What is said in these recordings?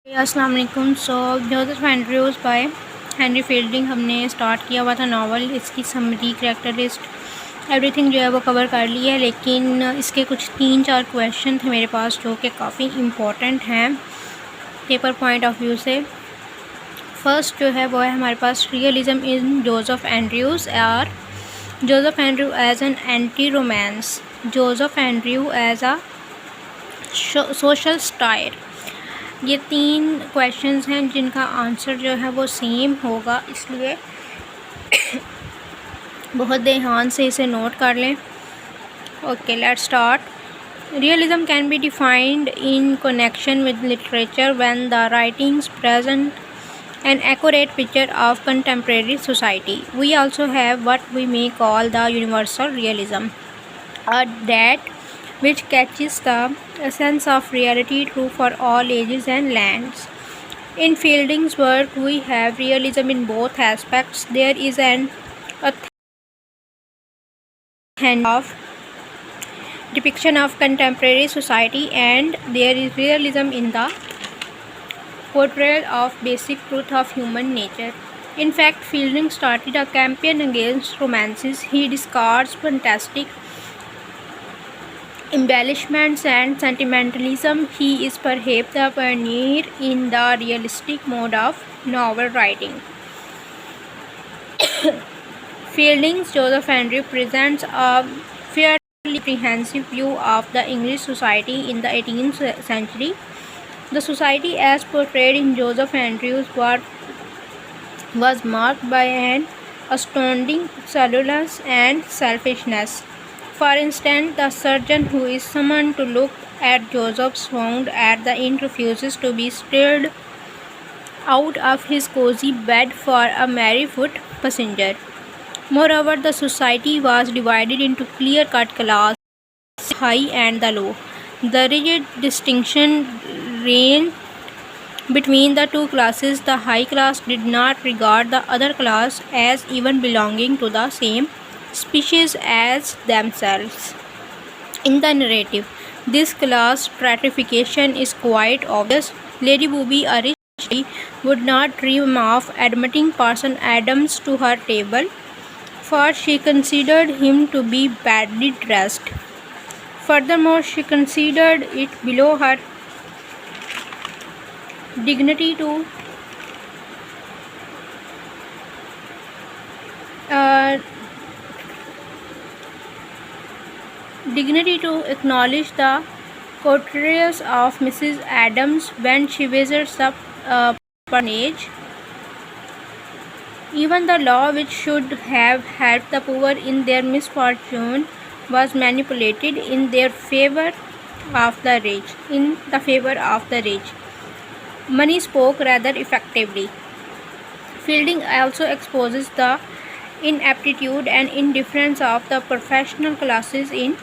अस्सलाम वालेकुम। Joseph Andrews by Henry Fielding हमने स्टार्ट किया हुआ था नावल। इसकी समरी, कैरेक्टर लिस्ट, एवरीथिंग जो है वो कवर कर ली है, लेकिन इसके कुछ 3-4 क्वेश्चन थे मेरे पास जो कि काफ़ी इम्पोर्टेंट हैं पेपर पॉइंट ऑफ व्यू से। फर्स्ट जो है वो है हमारे पास रियलिज़म इन जोसेफ एंड्रयूज़ और Joseph Andrew as an anti romance, Joseph Andrew as a social satire. ये 3 क्वेश्चंस हैं जिनका आंसर जो है वो सेम होगा, इसलिए बहुत ध्यान से इसे नोट कर लें। Okay, let's start. Realism can be defined in connection with literature when the writings present an accurate picture of contemporary society. We also have what we may call the universal realism, that which catches the essence of reality true for all ages and lands. In Fielding's work, we have realism in both aspects. There is an authentic of depiction of contemporary society, and there is realism in the portrayal of basic truth of human nature. In fact, Fielding started a campaign against romances. He discards fantastic embellishments and sentimentalism. He is perhaps the pioneer in the realistic mode of novel writing. Fielding's Joseph Andrew presents a fairly comprehensive view of the English society in the 18th century. The society as portrayed in Joseph Andrew's work was marked by an astounding insolence and selfishness. For instance, the surgeon who is summoned to look at Joseph's wound at the inn refuses to be stirred out of his cozy bed for a merry-foot passenger. Moreover, the society was divided into clear-cut classes, the high and the low. The rigid distinction reigned between the two classes. The high class did not regard the other class as even belonging to the same species as themselves. In the narrative, this class stratification is quite obvious. Lady Booby, a rich lady, would not dream of admitting Parson Adams to her table, for she considered him to be badly dressed. Furthermore, she considered it below her dignity to acknowledge the courtesies of Mrs. Adams when she visits the patronage. Even the law which should have helped the poor in their misfortune was manipulated in their favor of the rich. Money spoke rather effectively. Fielding also exposes the inaptitude and indifference of the professional classes in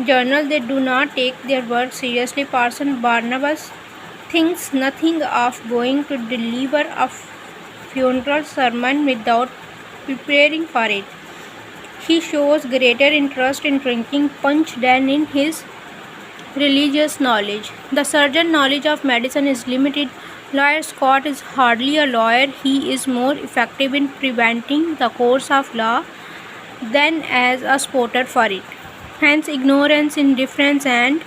journal. They do not take their work seriously. Parson Barnabas thinks nothing of going to deliver a funeral sermon without preparing for it. He shows greater interest in drinking punch than in his religious knowledge. The surgeon's knowledge of medicine is limited. Lawyer Scott is hardly a lawyer. He is more effective in preventing the course of law than as a supporter for it. Hence, ignorance, indifference, and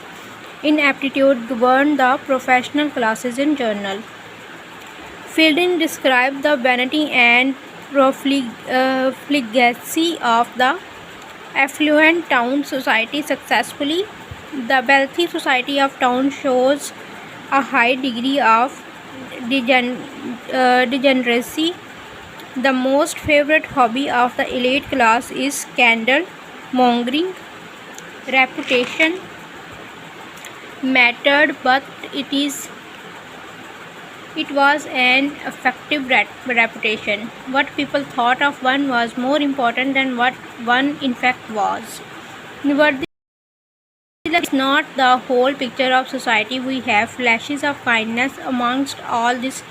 inaptitude govern the professional classes in journal. Fielding described the vanity and profligacy of the affluent town society successfully. The wealthy society of town shows a high degree of degeneracy. The most favorite hobby of the elite class is scandal mongering. Reputation mattered, but it was an effective reputation. What people thought of one was more important than what one in fact was. Nevertheless, it's not the whole picture of society. We have flashes of kindness amongst all this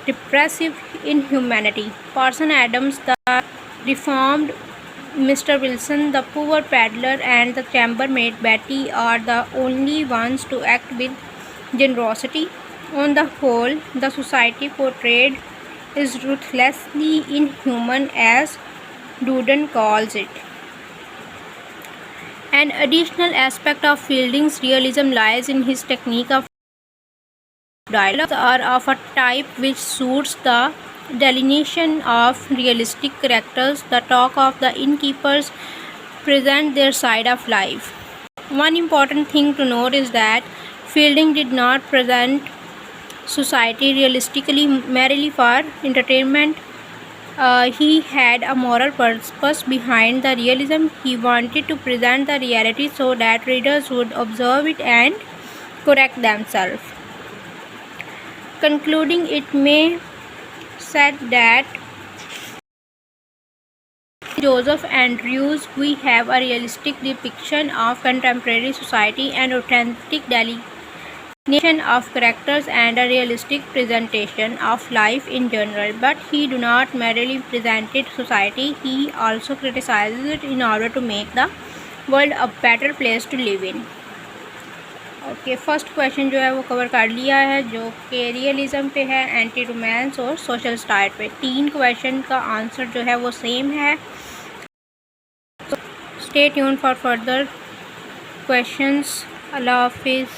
repressive inhumanity. Parson Adams, the reformed Mr. Wilson, the poor peddler, and the chambermaid Betty are the only ones to act with generosity. On the whole, the society portrayed is ruthlessly inhuman, as Duden calls it. An additional aspect of Fielding's realism lies in his technique of dialogues are of a type which suits the delineation of realistic characters. The talk of the innkeepers present their side of life. One important thing to note is that Fielding did not present society realistically merely for entertainment. He had a moral purpose behind the realism. He wanted to present the reality so that readers would observe it and correct themselves. Concluding, it may said that Joseph Andrews we have a realistic depiction of contemporary society, an authentic delineation of characters, and a realistic presentation of life in general. But he do not merely presented society, he also criticizes it in order to make the world a better place to live in. Okay, first question जो है वो cover कर लिया है, जो कि realism पे है, एंटी रोमांस और सोशल स्टाइल पे। 3 क्वेश्चन का आंसर जो है वो सेम है। Stay tuned for further questions. Allah हाफिज़।